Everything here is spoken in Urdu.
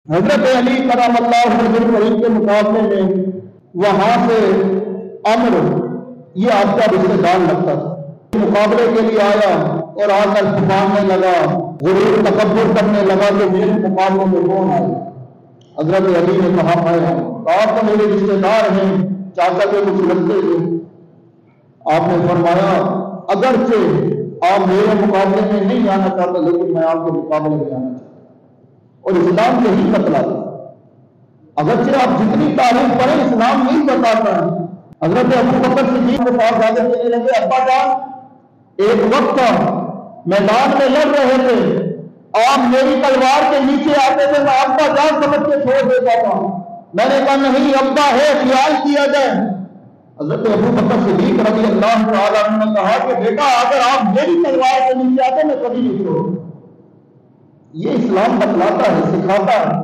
حضرت علی کرم اللہ وجہ کریم کے مقابلے میں وہاں سے امر یہ آپ کا رشتے دار لگتا تھا، مقابلے کے لیے آیا اور آ کر پھاننے لگا، غرور تکبر کرنے لگا کہ میرے مقابلے میں کون آئے۔ حضرت علی نے کہا آپ تو میرے رشتے دار ہیں، چاچا کے کچھ لگتے تھے۔ آپ نے فرمایا اگرچہ آپ میرے مقابلے میں نہیں آنا چاہتے لیکن میں آپ کے مقابلے میں آنا چاہتا ہوں، اور اسلام یہی بتلاتا ہے۔ اگرچہ آپ جتنی تعریف کریں اسلام یہی بتاتا ہے۔ حضرت ابو بکر صدیق کے پاس آگے کہنے لگے ابا جان ایک وقت میدان میں لڑ رہے تھے، آپ میری تلوار کے نیچے آتے تھے، میں ابا جان سمجھ کے چھوڑ دیتا تھا۔ میں نے کہا نہیں ابا ہے، خیال کیا جائے۔ حضرت ابو بکر صدیق رضی اللہ تعالیٰ عنہ نے کہا کہ بیٹا اگر آپ میری تلوار کے نیچے آتے میں کبھی نہیں چھوڑوں۔ یہ اسلام بتلاتا ہے، سکھاتا ہے